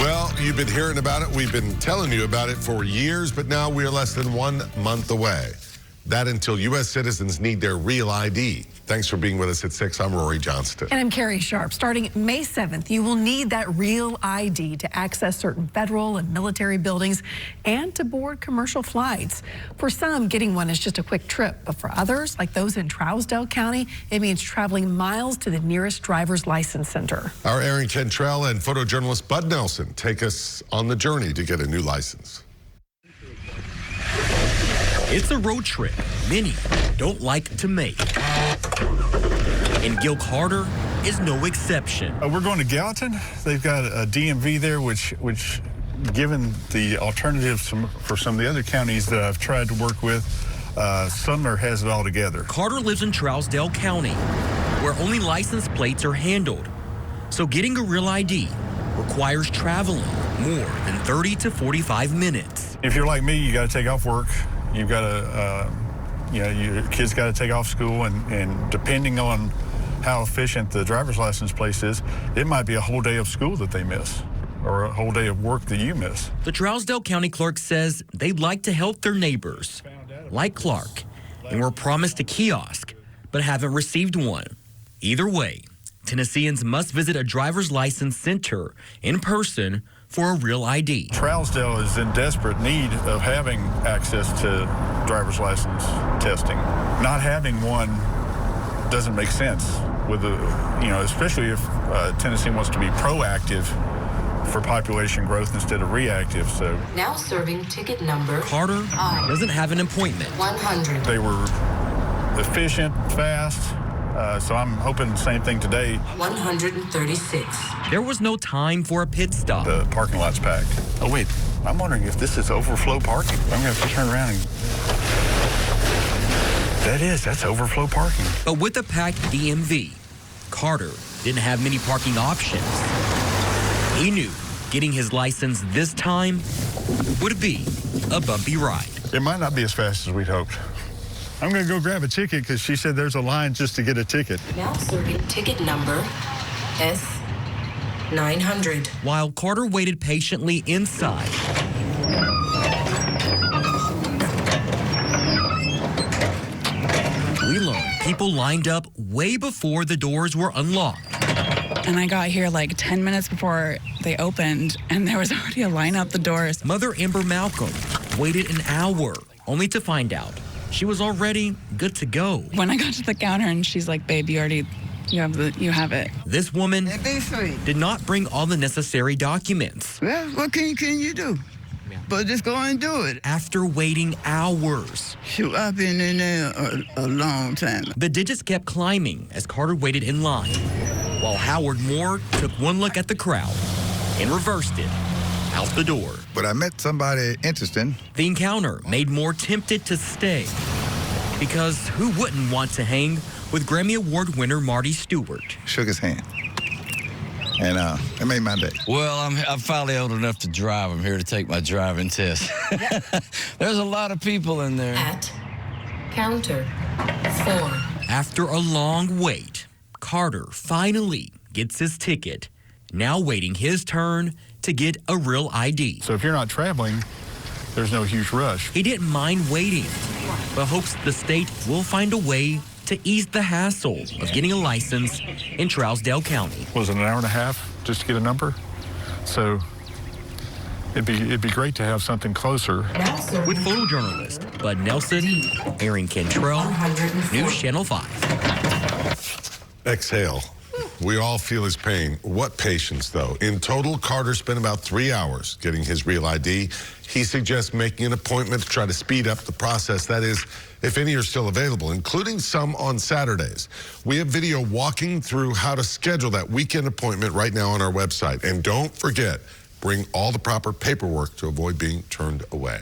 Well, you've been hearing about it. We've been telling you about it for years, but now we are less than 1 month away. That until U.S. citizens need their real ID. Thanks for being with us at 6. I'm Rory Johnston. And I'm Carrie Sharp. Starting May 7th, you will need that real ID to access certain federal and military buildings and to board commercial flights. For some, getting one is just a quick trip, but for others, like those in Trousdale County, it means traveling miles to the nearest driver's license center. Our Aaron Cantrell and photojournalist Bud Nelson take us on the journey to get a new license. It's a road trip many don't like to make. And Gil Carter is no exception. We're going to Gallatin. They've got a DMV there, which given the alternatives for some of the other counties that I've tried to work with, Sumner has it all together. Carter lives in Trousdale County, where only license plates are handled. So getting a real ID requires traveling more than 30 to 45 minutes. If you're like me, you got to take off work. You've got to, your kids got to take off school, and depending on how efficient the driver's license place is, it might be a whole day of school that they miss, or a whole day of work that you miss. The Trousdale County clerk says they'd like to help their neighbors, like Clark, and were promised a kiosk, but haven't received one. Either way, Tennesseans must visit a driver's license center in person for a real ID. Trousdale is in desperate need of having access to driver's license testing. Not having one doesn't make sense with especially if Tennessee wants to be proactive for population growth instead of reactive. So now serving ticket number. Carter doesn't have an appointment. 100. They were efficient, fast. So I'm hoping the same thing today. 136. There was no time for a pit stop. The parking lot's packed. Oh, wait. I'm wondering if this is overflow parking. I'm going to have to turn around and... That's overflow parking. But with a packed DMV, Carter didn't have many parking options. He knew getting his license this time would be a bumpy ride. It might not be as fast as we'd hoped. I'm going to go grab a ticket because she said there's a line just to get a ticket. Now serving ticket number S900. While Carter waited patiently inside, we learned people lined up way before the doors were unlocked. And I got here like 10 minutes before they opened, and there was already a line out the doors. Mother Amber Malcolm waited an hour only to find out she was already good to go. When I got to the counter and she's like, babe, you have it. This woman did not bring all the necessary documents. Well, what can you do? But just go and do it. After waiting hours. Shoot, I've been in there a long time. The digits kept climbing as Carter waited in line, while Howard Moore took one look at the crowd and reversed it out the door. But I met somebody interesting. The encounter made Moore tempted to stay, because who wouldn't want to hang with Grammy Award winner Marty Stewart? Shook his hand, and it made my day. Well, I'm finally old enough to drive. I'm here to take my driving test. There's a lot of people in there. At counter 4. After a long wait, Carter finally gets his ticket, now waiting his turn to get a real ID. So if you're not traveling, there's no huge rush. He didn't mind waiting, but hopes the state will find a way to ease the hassle of getting a license in Trousdale County. Was it an hour and a half just to get a number? So it'd be great to have something closer. With photojournalist Bud Nelson, Aaron Cantrell, News Channel 5. Exhale. We all feel his pain. What patience, though. In total, Carter spent about 3 hours getting his real ID. He suggests making an appointment to try to speed up the process. That is, if any are still available, including some on Saturdays. We have video walking through how to schedule that weekend appointment right now on our website. And don't forget, bring all the proper paperwork to avoid being turned away.